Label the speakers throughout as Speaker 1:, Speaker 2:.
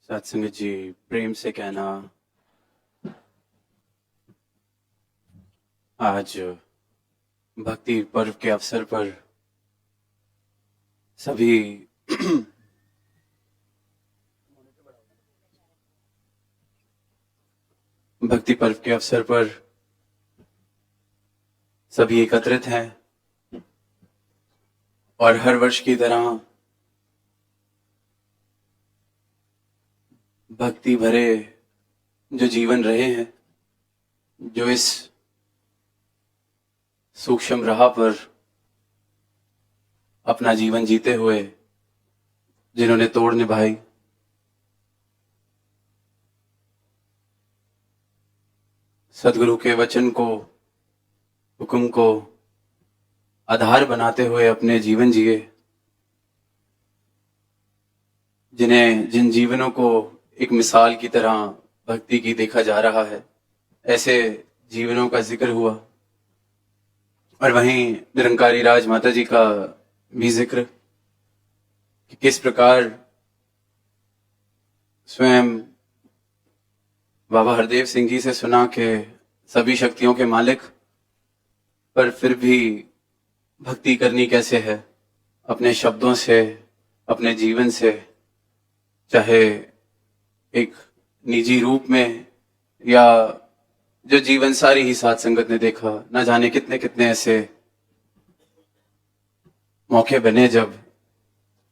Speaker 1: सत्संग जी, प्रेम से कहना। आज भक्ति पर्व के अवसर पर सभी भक्ति पर्व के अवसर पर सभी एकत्रित हैं और हर वर्ष की तरह भक्ति भरे जो जीवन रहे हैं, जो इस सूक्ष्म राह पर अपना जीवन जीते हुए जिन्होंने तोड़ निभाई, सदगुरु के वचन को, हुक्म को आधार बनाते हुए अपने जीवन जिए, जिन जीवनों को एक मिसाल की तरह भक्ति की देखा जा रहा है, ऐसे जीवनों का जिक्र हुआ। और वहीं निरंकारी राज माता जी का भी जिक्र कि किस प्रकार स्वयं बाबा हरदेव सिंह जी से सुना के सभी शक्तियों के मालिक, पर फिर भी भक्ति करनी कैसे है, अपने शब्दों से, अपने जीवन से, चाहे एक निजी रूप में या जो जीवन सारी ही साथ संगत ने देखा, ना जाने कितने कितने ऐसे मौके बने जब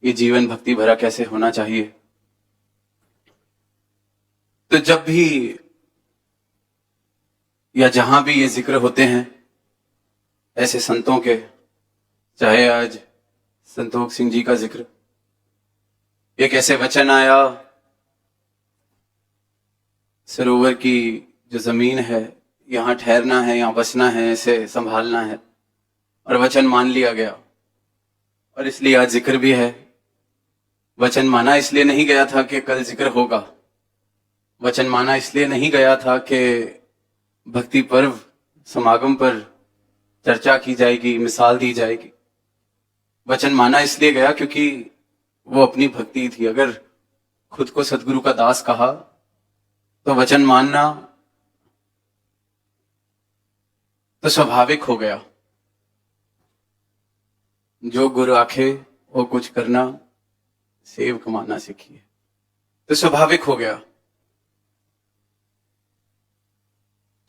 Speaker 1: ये जीवन भक्ति भरा कैसे होना चाहिए। तो जब भी या जहां भी ये जिक्र होते हैं ऐसे संतों के, चाहे आज संतोख सिंह जी का जिक्र, एक ऐसे वचन आया, सरोवर की जो जमीन है, यहां ठहरना है, यहां बसना है, इसे संभालना है, और वचन मान लिया गया। और इसलिए आज जिक्र भी है। वचन माना इसलिए नहीं गया था कि कल जिक्र होगा, वचन माना इसलिए नहीं गया था कि भक्ति पर्व समागम पर चर्चा की जाएगी, मिसाल दी जाएगी। वचन माना इसलिए गया क्योंकि वो अपनी भक्ति थी। अगर खुद को सदगुरु का दास कहा तो वचन मानना तो स्वाभाविक हो गया। जो गुरु आखे वो कुछ करना, सेव कमाना सीखिए, तो स्वाभाविक हो गया।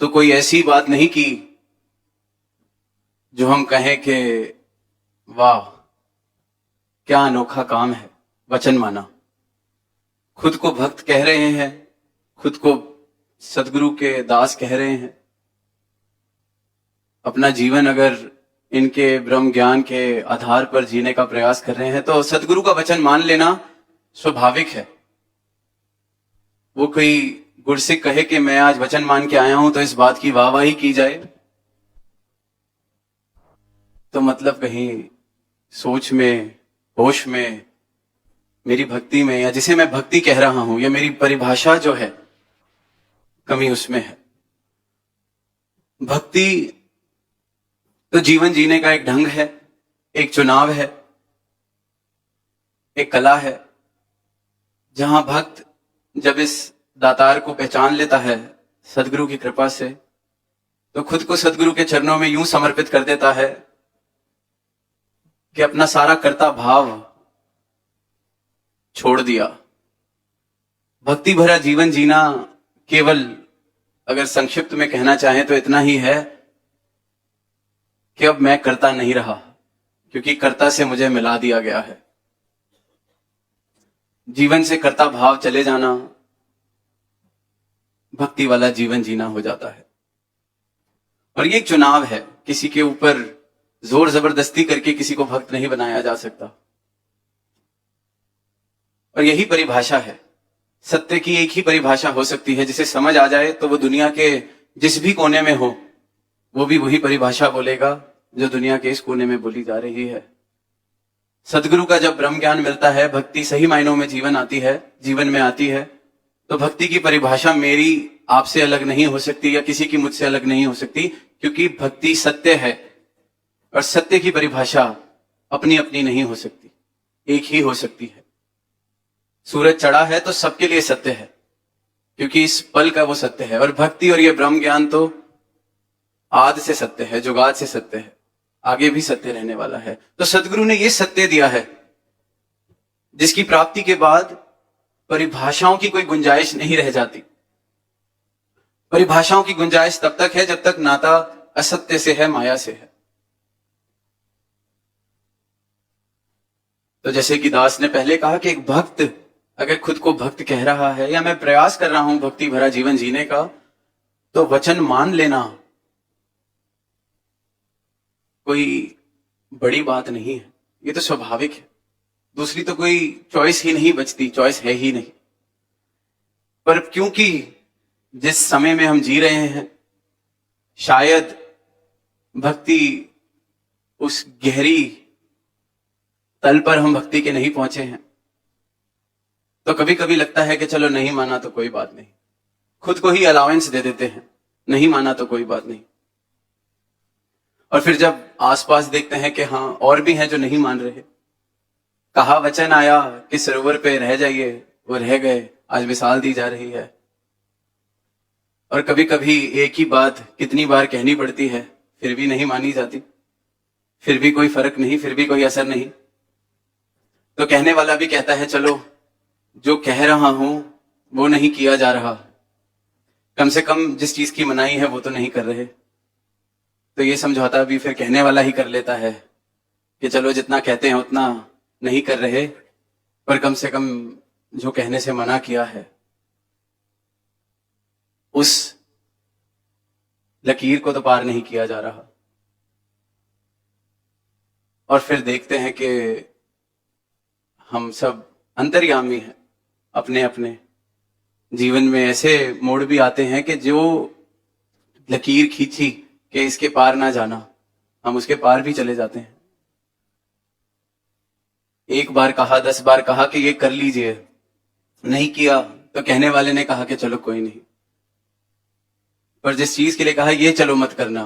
Speaker 1: तो कोई ऐसी बात नहीं की जो हम कहें कि वाह क्या अनोखा काम है। वचन माना, खुद को भक्त कह रहे हैं, खुद को सदगुरु के दास कह रहे हैं, अपना जीवन अगर इनके ब्रह्म ज्ञान के आधार पर जीने का प्रयास कर रहे हैं, तो सदगुरु का वचन मान लेना स्वाभाविक है। वो कोई गुरसिक कहे कि मैं आज वचन मान के आया हूं तो इस बात की वाहवाही की जाए, तो मतलब कहीं सोच में, होश में, मेरी भक्ति में, या जिसे मैं भक्ति कह रहा हूं, या मेरी परिभाषा जो है, कमी उसमें है। भक्ति तो जीवन जीने का एक ढंग है, एक चुनाव है, एक कला है, जहां भक्त जब इस दातार को पहचान लेता है सदगुरु की कृपा से, तो खुद को सदगुरु के चरणों में यूं समर्पित कर देता है कि अपना सारा कर्ता भाव छोड़ दिया। भक्ति भरा जीवन जीना केवल, अगर संक्षिप्त में कहना चाहें तो इतना ही है कि अब मैं कर्ता नहीं रहा, क्योंकि कर्ता से मुझे मिला दिया गया है। जीवन से कर्ता भाव चले जाना भक्ति वाला जीवन जीना हो जाता है। और ये एक चुनाव है, किसी के ऊपर जोर जबरदस्ती करके किसी को भक्त नहीं बनाया जा सकता। और यही परिभाषा है, सत्य की एक ही परिभाषा हो सकती है, जिसे समझ आ जाए तो वो दुनिया के जिस भी कोने में हो, वो भी वही परिभाषा बोलेगा जो दुनिया के इस कोने में बोली जा रही है। सदगुरु का जब ब्रह्म ज्ञान मिलता है, भक्ति सही मायनों में जीवन में आती है, तो भक्ति की परिभाषा मेरी आपसे अलग नहीं हो सकती, या किसी की मुझसे अलग नहीं हो सकती, क्योंकि भक्ति सत्य है, और सत्य की परिभाषा अपनी अपनी नहीं हो सकती, एक ही हो सकती है। सूरज चढ़ा है तो सबके लिए सत्य है, क्योंकि इस पल का वो सत्य है। और भक्ति और ये ब्रह्म ज्ञान तो आद से सत्य है, जुगाद से सत्य है, आगे भी सत्य रहने वाला है। तो सदगुरु ने ये सत्य दिया है जिसकी प्राप्ति के बाद परिभाषाओं की कोई गुंजाइश नहीं रह जाती। परिभाषाओं की गुंजाइश तब तक है जब तक नाता असत्य से है, माया से है। तो जैसे कि दास ने पहले कहा कि एक भक्त अगर खुद को भक्त कह रहा है या मैं प्रयास कर रहा हूं भक्ति भरा जीवन जीने का, तो वचन मान लेना कोई बड़ी बात नहीं है, ये तो स्वाभाविक है। दूसरी तो कोई चॉइस ही नहीं बचती, चॉइस है ही नहीं। पर क्योंकि जिस समय में हम जी रहे हैं शायद भक्ति उस गहरी तल पर हम भक्ति के नहीं पहुंचे हैं, तो कभी कभी लगता है कि चलो नहीं माना तो कोई बात नहीं, खुद को ही अलाउंस दे देते हैं, नहीं माना तो कोई बात नहीं। और फिर जब आसपास देखते हैं कि हाँ और भी हैं जो नहीं मान रहे, कहा वचन आया कि सरोवर पे रह जाइए, वो रह गए, आज मिसाल दी जा रही है। और कभी कभी एक ही बात कितनी बार कहनी पड़ती है, फिर भी नहीं मानी जाती, फिर भी कोई फर्क नहीं, फिर भी कोई असर नहीं। तो कहने वाला भी कहता है चलो जो कह रहा हूं वो नहीं किया जा रहा, कम से कम जिस चीज की मनाही है वो तो नहीं कर रहे। तो ये समझौता भी फिर कहने वाला ही कर लेता है कि चलो जितना कहते हैं उतना नहीं कर रहे, पर कम से कम जो कहने से मना किया है उस लकीर को तो पार नहीं किया जा रहा। और फिर देखते हैं कि हम सब अंतर्यामी हैं, अपने अपने जीवन में ऐसे मोड़ भी आते हैं कि जो लकीर खींची कि इसके पार ना जाना, हम उसके पार भी चले जाते हैं। एक बार कहा, 10 बार कहा कि ये कर लीजिए, नहीं किया तो कहने वाले ने कहा कि चलो कोई नहीं। पर जिस चीज के लिए कहा ये चलो मत करना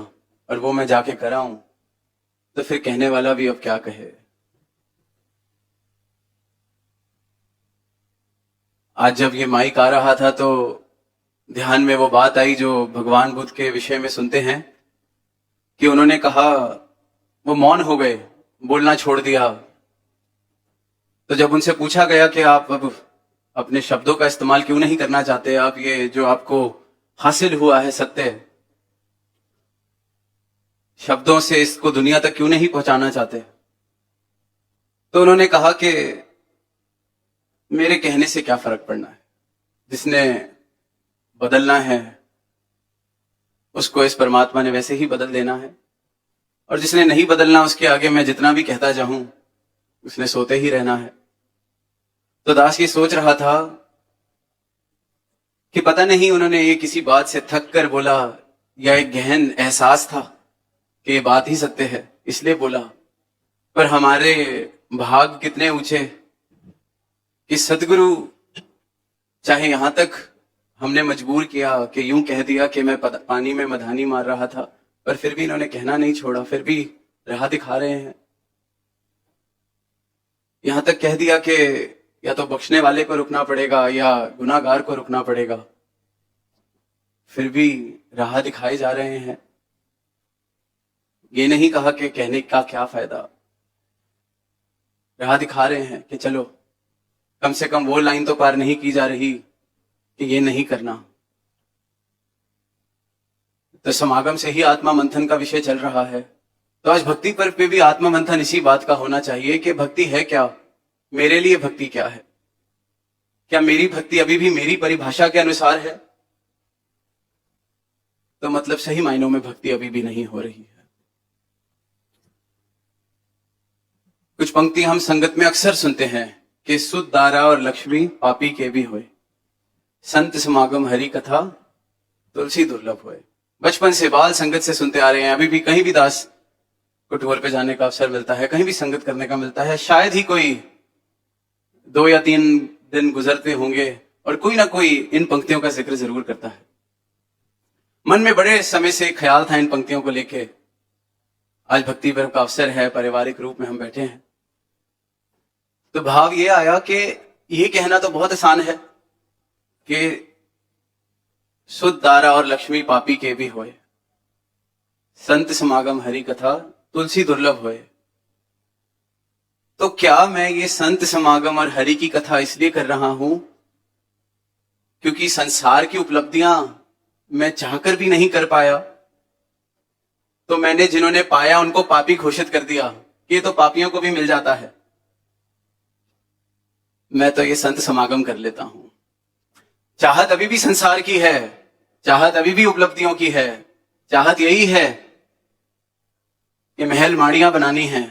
Speaker 1: और वो मैं जाके कराऊं, तो फिर कहने वाला भी अब क्या कहे। आज जब ये माइक आ रहा था तो ध्यान में वो बात आई जो भगवान बुद्ध के विषय में सुनते हैं कि उन्होंने कहा, वो मौन हो गए, बोलना छोड़ दिया। तो जब उनसे पूछा गया कि आप अब अपने शब्दों का इस्तेमाल क्यों नहीं करना चाहते, आप ये जो आपको हासिल हुआ है सत्य, शब्दों से इसको दुनिया तक क्यों नहीं पहुंचाना चाहते, तो उन्होंने कहा कि मेरे कहने से क्या फर्क पड़ना है, जिसने बदलना है उसको इस परमात्मा ने वैसे ही बदल देना है, और जिसने नहीं बदलना उसके आगे मैं जितना भी कहता जाऊं उसने सोते ही रहना है। तो दास ये सोच रहा था कि पता नहीं उन्होंने ये किसी बात से थक कर बोला या एक गहन एहसास था कि ये बात ही सत्य है इसलिए बोला। पर हमारे भाग कितने ऊंचे कि सदगुरु चाहे यहां तक हमने मजबूर किया कि यूं कह दिया कि मैं पानी में मधानी मार रहा था, पर फिर भी इन्होंने कहना नहीं छोड़ा, फिर भी राह दिखा रहे हैं। यहां तक कह दिया कि या तो बख्शने वाले को रुकना पड़ेगा या गुनाहगार को रुकना पड़ेगा, फिर भी राह दिखाए जा रहे हैं। ये नहीं कहा कि कहने का क्या फायदा, राह दिखा रहे हैं कि चलो कम से कम वो लाइन तो पार नहीं की जा रही कि ये नहीं करना। तो समागम से ही आत्मा मंथन का विषय चल रहा है, तो आज भक्ति पर्व पे भी आत्मा मंथन इसी बात का होना चाहिए कि भक्ति है क्या, मेरे लिए भक्ति क्या है, क्या मेरी भक्ति अभी भी मेरी परिभाषा के अनुसार है, तो मतलब सही मायनों में भक्ति अभी भी नहीं हो रही है। कुछ पंक्ति हम संगत में अक्सर सुनते हैं कि सुध दारा और लक्ष्मी पापी के भी होए, संत समागम हरि कथा तुलसी दुर्लभ होए। बचपन से बाल संगत से सुनते आ रहे हैं, अभी भी कहीं भी दास को टूर पे जाने का अवसर मिलता है, कहीं भी संगत करने का मिलता है, शायद ही कोई 2 या 3 दिन गुजरते होंगे और कोई ना कोई इन पंक्तियों का जिक्र जरूर करता है। मन में बड़े समय से ख्याल था इन पंक्तियों को लेके, आज भक्ति पर्व का अवसर है, पारिवारिक रूप में हम बैठे हैं, तो भाव ये आया कि ये कहना तो बहुत आसान है कि सुध दारा और लक्ष्मी पापी के भी होए, संत समागम हरि कथा तुलसी दुर्लभ होए। तो क्या मैं ये संत समागम और हरि की कथा इसलिए कर रहा हूं क्योंकि संसार की उपलब्धियां मैं चाहकर भी नहीं कर पाया, तो मैंने जिन्होंने पाया उनको पापी घोषित कर दिया कि ये तो पापियों को भी मिल जाता है, मैं तो ये संत समागम कर लेता हूं। चाहत अभी भी संसार की है, चाहत अभी भी उपलब्धियों की है, चाहत यही है कि महल माड़ियां बनानी है,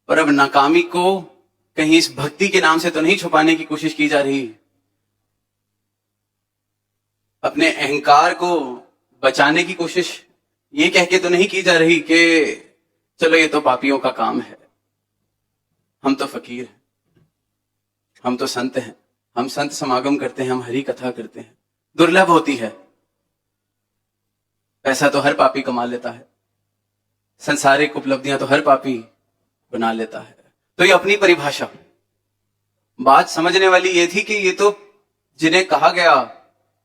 Speaker 1: पर अब नाकामी को कहीं इस भक्ति के नाम से तो नहीं छुपाने की कोशिश की जा रही, अपने अहंकार को बचाने की कोशिश ये कह के तो नहीं की जा रही कि चलो ये तो पापियों का काम है, हम तो फकीर हैं, हम तो संत हैं, हम संत समागम करते हैं, हम हरि कथा करते हैं। दुर्लभ होती है, पैसा तो हर पापी कमा लेता है, संसारिक उपलब्धियां तो हर पापी बना लेता है। तो ये अपनी परिभाषा, बात समझने वाली ये थी कि ये तो जिन्हें कहा गया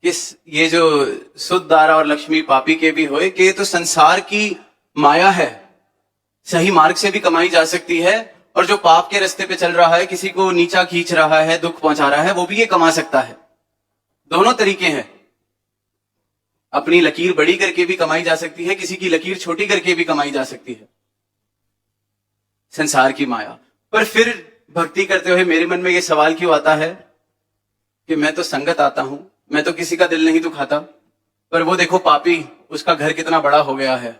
Speaker 1: कि ये जो सुध दारा और लक्ष्मी पापी के भी होए, कि ये तो संसार की माया है, सही मार्ग से भी कमाई जा सकती है, और जो पाप के रास्ते पे चल रहा है, किसी को नीचा खींच रहा है, दुख पहुंचा रहा है, वो भी ये कमा सकता है। दोनों तरीके हैं, अपनी लकीर बड़ी करके भी कमाई जा सकती है, किसी की लकीर छोटी करके भी कमाई जा सकती है, संसार की माया। पर फिर भक्ति करते हुए मेरे मन में ये सवाल क्यों आता है कि मैं तो संगत आता हूं, मैं तो किसी का दिल नहीं दुखाता, पर वो देखो पापी, उसका घर कितना बड़ा हो गया है,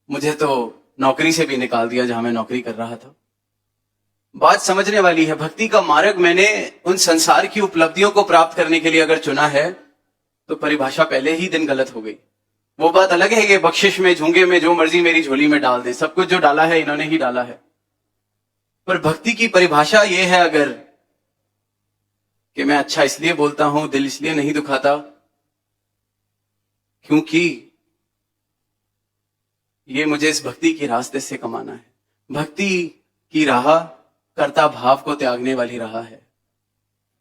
Speaker 1: मुझे तो नौकरी से भी निकाल दिया जहां मैं नौकरी कर रहा था। बात समझने वाली है, भक्ति का मार्ग मैंने उन संसार की उपलब्धियों को प्राप्त करने के लिए अगर चुना है तो परिभाषा पहले ही दिन गलत हो गई। वो बात अलग है कि बख्शिश में, झूंगे में जो मर्जी मेरी झोली में डाल दे, सब कुछ जो डाला है इन्होंने ही डाला है, पर भक्ति की परिभाषा ये है अगर कि मैं अच्छा इसलिए बोलता हूं, दिल इसलिए नहीं दुखाता क्योंकि ये मुझे इस भक्ति की रास्ते से कमाना है। भक्ति की राह कर्ता भाव को त्यागने वाली राह है।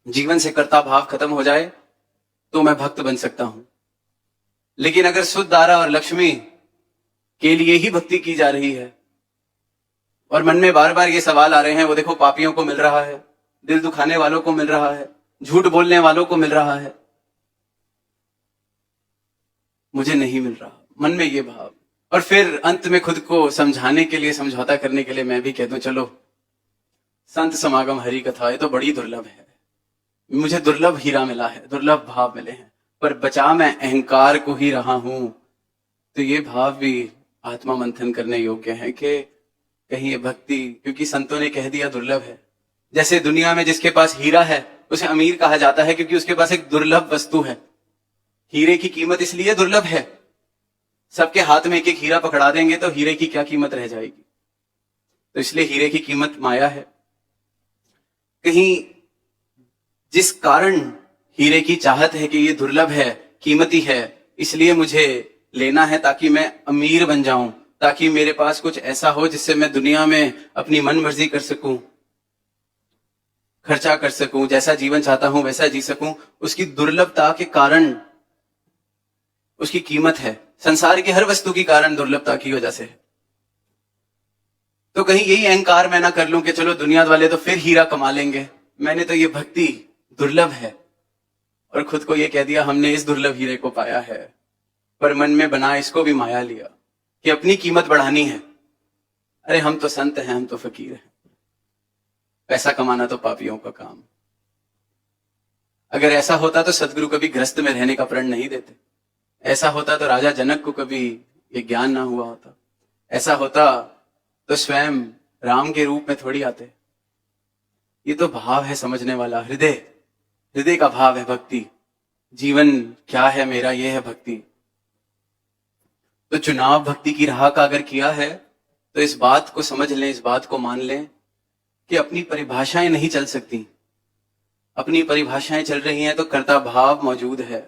Speaker 1: जीवन से कर्ता भाव खत्म हो जाए तो मैं भक्त बन सकता हूं, लेकिन अगर सुध दारा और लक्ष्मी के लिए ही भक्ति की जा रही है और मन में बार बार ये सवाल आ रहे हैं, वो देखो पापियों को मिल रहा है, दिल दुखाने वालों को मिल रहा है, झूठ बोलने वालों को मिल रहा है, मुझे नहीं मिल रहा, मन में ये भाव। और फिर अंत में खुद को समझाने के लिए, समझौता करने के लिए मैं भी कह दूं चलो संत समागम हरि कथा, ये तो बड़ी दुर्लभ है, मुझे दुर्लभ हीरा मिला है, दुर्लभ भाव मिले हैं, पर बचा मैं अहंकार को ही रहा हूं। तो ये भाव भी आत्मा मंथन करने योग्य है कि कहीं ये भक्ति, क्योंकि संतों ने कह दिया दुर्लभ है। जैसे दुनिया में जिसके पास हीरा है उसे अमीर कहा जाता है क्योंकि उसके पास एक दुर्लभ वस्तु है। हीरे की कीमत इसलिए दुर्लभ है, सबके हाथ में एक एक हीरा पकड़ा देंगे तो हीरे की क्या कीमत रह जाएगी, तो इसलिए हीरे की कीमत माया है। कहीं जिस कारण हीरे की चाहत है कि ये दुर्लभ है, कीमती है, इसलिए मुझे लेना है ताकि मैं अमीर बन जाऊं, ताकि मेरे पास कुछ ऐसा हो जिससे मैं दुनिया में अपनी मन मर्जी कर सकूं, खर्चा कर सकूं, जैसा जीवन चाहता हूं वैसा जी सकूं। उसकी दुर्लभता के कारण उसकी कीमत है, संसार की हर वस्तु की कारण दुर्लभता की वजह से है। तो कहीं यही अहंकार मैं ना कर लूं कि चलो दुनिया वाले तो फिर हीरा कमा लेंगे, मैंने तो ये भक्ति दुर्लभ है और खुद को ये कह दिया हमने इस दुर्लभ हीरे को पाया है, पर मन में बना इसको भी माया लिया कि अपनी कीमत बढ़ानी है। अरे हम तो संत हैं, हम तो फकीर हैं, पैसा कमाना तो पापियों का काम। अगर ऐसा होता तो सदगुरु कभी गृहस्थ में रहने का प्रण नहीं देते, ऐसा होता तो राजा जनक को कभी ये ज्ञान ना हुआ होता, ऐसा होता तो स्वयं राम के रूप में थोड़ी आते। ये तो भाव है समझने वाला, हृदय, हृदय का भाव है भक्ति। जीवन क्या है मेरा, ये है भक्ति। तो चुनाव भक्ति की राह का अगर किया है तो इस बात को समझ लें, इस बात को मान लें कि अपनी परिभाषाएं नहीं चल सकती। अपनी परिभाषाएं चल रही हैं तो कर्ता भाव मौजूद है,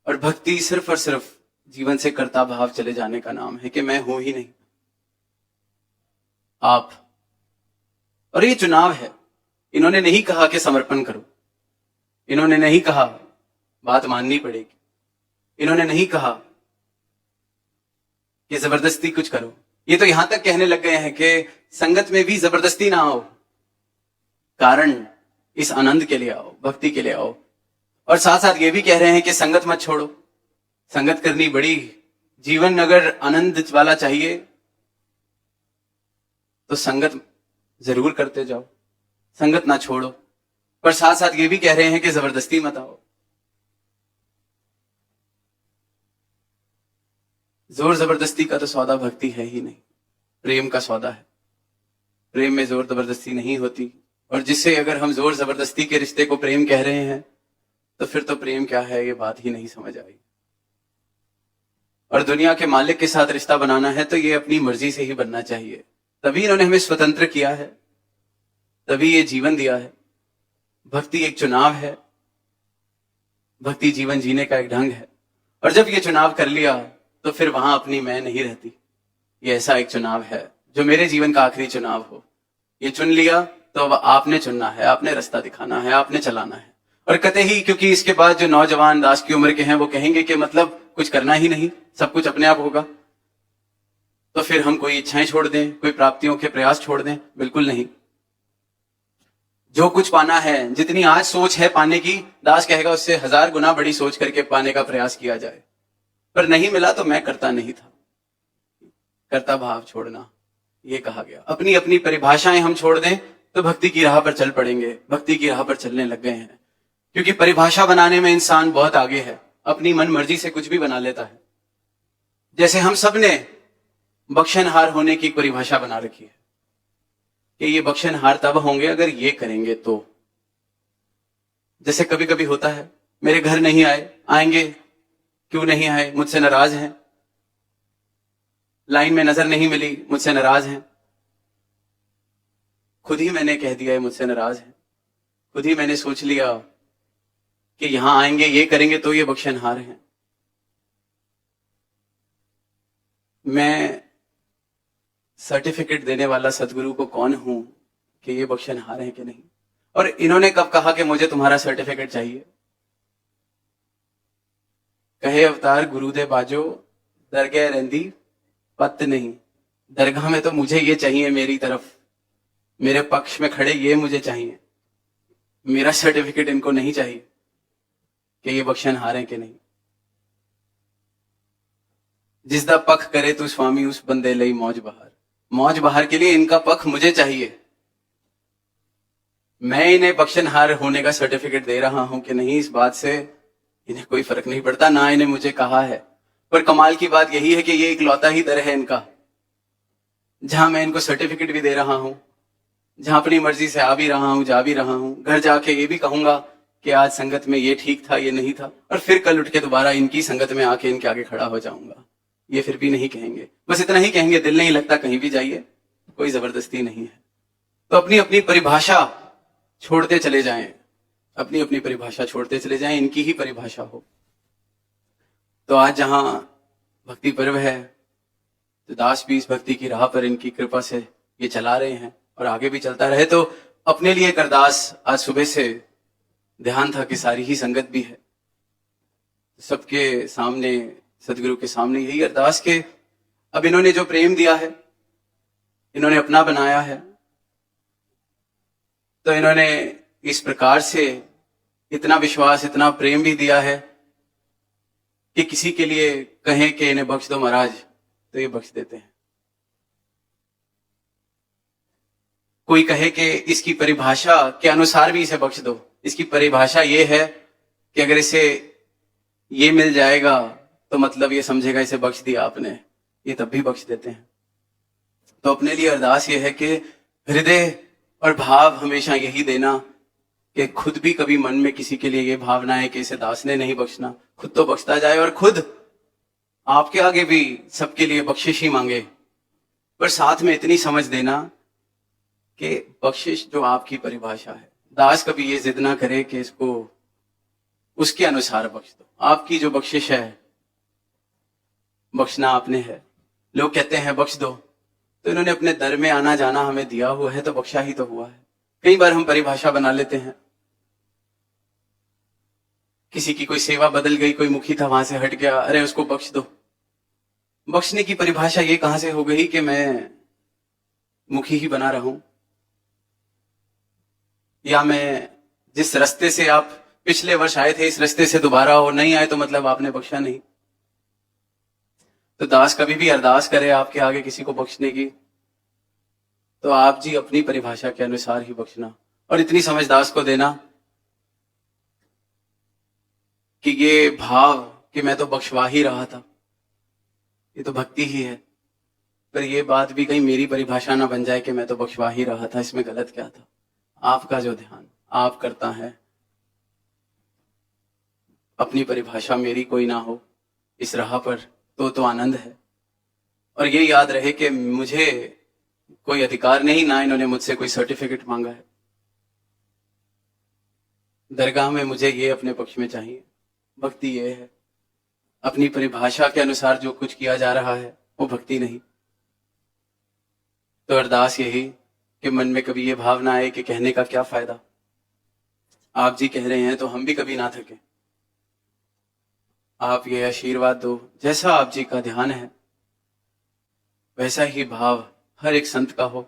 Speaker 1: और भक्ति सिर्फ और सिर्फ जीवन से कर्ता भाव चले जाने का नाम है कि मैं हूं ही नहीं। आप और ये चुनाव है। इन्होंने नहीं कहा कि समर्पण करो, इन्होंने नहीं कहा बात माननी पड़ेगी, इन्होंने नहीं कहा कि जबरदस्ती कुछ करो। ये तो यहां तक कहने लग गए हैं कि संगत में भी जबरदस्ती ना आओ, कारण इस आनंद के लिए आओ, भक्ति के लिए आओ। और साथ साथ ये भी कह रहे हैं कि संगत मत छोड़ो, संगत करनी बड़ी, जीवन अगर आनंद वाला चाहिए तो संगत जरूर करते जाओ, संगत ना छोड़ो। पर साथ साथ ये भी कह रहे हैं कि जबरदस्ती मत आओ। जोर जबरदस्ती का तो सौदा भक्ति है ही नहीं, प्रेम का सौदा है। प्रेम में जोर जबरदस्ती नहीं होती। और जिससे अगर हम जोर जबरदस्ती के रिश्ते को प्रेम कह रहे हैं तो फिर तो प्रेम क्या है ये बात ही नहीं समझ आई। और दुनिया के मालिक के साथ रिश्ता बनाना है तो ये अपनी मर्जी से ही बनना चाहिए। तभी इन्होंने हमें स्वतंत्र किया है, तभी ये जीवन दिया है। भक्ति एक चुनाव है, भक्ति जीवन जीने का एक ढंग है। और जब ये चुनाव कर लिया तो फिर वहां अपनी मैं नहीं रहती। ये ऐसा एक चुनाव है जो मेरे जीवन का आखिरी चुनाव हो। ये चुन लिया तो अब आपने चुनना है, आपने रास्ता दिखाना है, आपने चलाना है। और कतई, क्योंकि इसके बाद जो नौजवान दास की उम्र के हैं वो कहेंगे कि मतलब कुछ करना ही नहीं, सब कुछ अपने आप होगा, तो फिर हम कोई इच्छाएं छोड़ दें, कोई प्राप्तियों के प्रयास छोड़ दें? बिल्कुल नहीं। जो कुछ पाना है, जितनी आज सोच है पाने की, दास कहेगा उससे 1000 गुना बड़ी सोच करके पाने का प्रयास किया जाए। पर नहीं मिला तो मैं करता नहीं था, कर्ता भाव छोड़ना ये कहा गया। अपनी अपनी परिभाषाएं हम छोड़ दें तो भक्ति की राह पर चल पड़ेंगे, भक्ति की राह पर चलने लग गए हैं। क्योंकि परिभाषा बनाने में इंसान बहुत आगे है, अपनी मन मर्जी से कुछ भी बना लेता है। जैसे हम सब ने बख्शनहार होने की परिभाषा बना रखी है कि ये बख्शनहार तब होंगे अगर ये करेंगे तो। जैसे कभी कभी होता है, मेरे घर नहीं आए, आएंगे, क्यों नहीं आए, मुझसे नाराज हैं, लाइन में नजर नहीं मिली, मुझसे नाराज हैं। खुद ही मैंने कह दिया है मुझसे नाराज हैं, खुद ही मैंने सोच लिया कि यहां आएंगे, ये करेंगे तो ये बख्शनहार हैं। मैं सर्टिफिकेट देने वाला सदगुरु को कौन हूं कि ये बख्शनहार हैं कि नहीं? और इन्होंने कब कहा कि मुझे तुम्हारा सर्टिफिकेट चाहिए? कहे अवतार गुरु दे बाजो, दरगाह रहंदी पत नहीं। दरगाह में तो मुझे ये चाहिए, मेरी तरफ, मेरे पक्ष में खड़े ये मुझे चाहिए, मेरा सर्टिफिकेट इनको नहीं चाहिए कि ये बख्शनहार हैं कि नहीं। जिसदा पख करे तू स्वामी उस बंदे लई मौज बहार। मौज बहार के लिए इनका पख मुझे चाहिए। मैं इन्हें बख्शनहार होने का सर्टिफिकेट दे रहा हूं कि नहीं, इस बात से इन्हें कोई फर्क नहीं पड़ता, ना इन्हें मुझे कहा है। पर कमाल की बात यही है कि ये इकलौता ही दर है इनका जहां मैं इनको सर्टिफिकेट भी दे रहा हूं, जहां अपनी मर्जी से आ भी रहा हूं, जा भी रहा हूं। घर जाके ये भी कहूंगा कि आज संगत में ये ठीक था, ये नहीं था, और फिर कल उठ के दोबारा इनकी संगत में आके इनके आगे खड़ा हो जाऊंगा। ये फिर भी नहीं कहेंगे, बस इतना ही कहेंगे, दिल नहीं लगता कहीं भी जाइए, कोई जबरदस्ती नहीं है। तो अपनी अपनी परिभाषा छोड़ते चले जाएं, अपनी अपनी परिभाषा छोड़ते चले जाएं, इनकी ही परिभाषा हो। तो आज जहां भक्ति पर्व है तो दास भी इस भक्ति की राह पर इनकी कृपा से ये चला रहे हैं और आगे भी चलता रहे। तो अपने लिए एक अरदास आज सुबह से ध्यान था कि सारी ही संगत भी है, सबके सामने, सदगुरु के सामने यही अरदास के अब इन्होंने जो प्रेम दिया है, इन्होंने अपना बनाया है, तो इन्होंने इस प्रकार से इतना विश्वास, इतना प्रेम भी दिया है कि किसी के लिए कहें कि इन्हें बख्श दो महाराज तो ये बख्श देते हैं। कोई कहे कि इसकी परिभाषा के अनुसार भी इसे बख्श दो, इसकी परिभाषा ये है कि अगर इसे ये मिल जाएगा तो मतलब ये समझेगा इसे बख्श दिया आपने, ये तब भी बख्श देते हैं। तो अपने लिए अरदास ये है कि हृदय और भाव हमेशा यही देना कि खुद भी कभी मन में किसी के लिए ये भावना है कि इसे दास ने नहीं बख्शना, खुद तो बख्शता जाए और खुद आपके आगे भी सबके लिए बख्शिश ही मांगे, पर साथ में इतनी समझ देना कि बख्शिश जो आपकी परिभाषा है, दास कभी ये जिद ना करे कि इसको उसके अनुसार बख्श दो। आपकी जो बख्शिश है, बख्शना आपने है। लोग कहते हैं बख्श दो तो इन्होंने अपने दर में आना जाना हमें दिया हुआ है, तो बख्शा ही तो हुआ है। कई बार हम परिभाषा बना लेते हैं, किसी की कोई सेवा बदल गई, कोई मुखी था वहां से हट गया, अरे उसको बख्श दो। बख्शने की परिभाषा ये कहां से हो गई कि मैं मुखी ही बना रहूं, या मैं जिस रास्ते से आप पिछले वर्ष आए थे इस रास्ते से दोबारा हो नहीं आए तो मतलब आपने बख्शा नहीं। तो दास कभी भी अरदास करे आपके आगे किसी को बख्शने की, तो आप जी अपनी परिभाषा के अनुसार ही बख्शना, और इतनी समझ दास को देना कि ये भाव कि मैं तो बख्शवा ही रहा था, ये तो भक्ति ही है, पर ये बात भी कहीं मेरी परिभाषा ना बन जाए कि मैं तो बख्शवा ही रहा था, इसमें गलत क्या था। आपका जो ध्यान आप करता है, अपनी परिभाषा मेरी कोई ना हो इस राह पर, तो आनंद है। और ये याद रहे कि मुझे कोई अधिकार नहीं, ना इन्होंने मुझसे कोई सर्टिफिकेट मांगा है। दरगाह में मुझे ये अपने पक्ष में चाहिए, भक्ति ये है। अपनी परिभाषा के अनुसार जो कुछ किया जा रहा है वो भक्ति नहीं। तो अरदास यही कि मन में कभी ये भावना आए कि कहने का क्या फायदा, आप जी कह रहे हैं तो हम भी कभी ना थके। आप ये आशीर्वाद दो, जैसा आप जी का ध्यान है वैसा ही भाव हर एक संत का हो,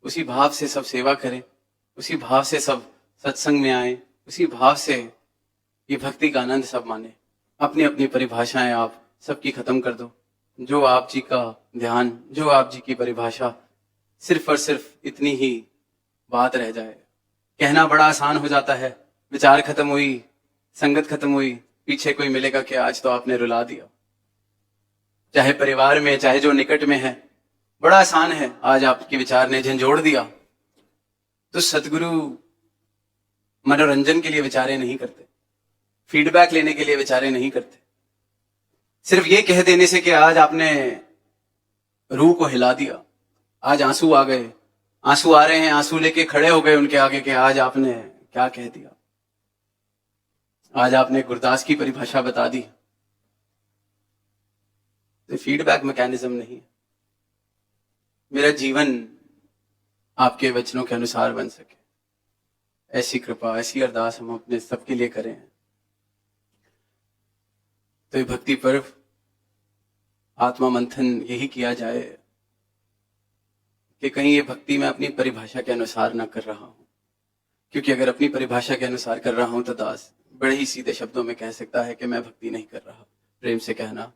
Speaker 1: उसी भाव से सब सेवा करें, उसी भाव से सब सत्संग में आए, उसी भाव से ये भक्ति का आनंद सब माने। अपनी अपनी परिभाषाएं आप सबकी खत्म कर दो। जो आप जी का ध्यान, जो आप जी की परिभाषा, सिर्फ और सिर्फ इतनी ही बात रह जाए। कहना बड़ा आसान हो जाता है, विचार खत्म हुई, संगत खत्म हुई, पीछे कोई मिलेगा कि आज तो आपने रुला दिया। चाहे परिवार में, चाहे जो निकट में है, बड़ा आसान है, आज आपके विचार ने झंझोड़ दिया। तो सतगुरु मनोरंजन के लिए विचारे नहीं करते, फीडबैक लेने के लिए विचारे नहीं करते। सिर्फ ये कह देने से कि आज आपने रूह को हिला दिया, आज आंसू आ गए, आंसू आ रहे हैं, आंसू लेके खड़े हो गए उनके आगे कि आज आपने क्या कह दिया, आज आपने गुरदास की परिभाषा बता दी। तो फीडबैक मैकेनिज्म नहीं है। मेरा जीवन आपके वचनों के अनुसार बन सके, ऐसी कृपा, ऐसी अरदास हम अपने सबके लिए करें। तो ये भक्ति पर्व आत्मा मंथन यही किया जाए कि कहीं ये भक्ति मैं अपनी परिभाषा के अनुसार ना कर रहा हूं। क्योंकि अगर अपनी परिभाषा के अनुसार कर रहा हूं तो दास बड़े ही सीधे शब्दों में कह सकता है कि मैं भक्ति नहीं कर रहा। प्रेम से कहना,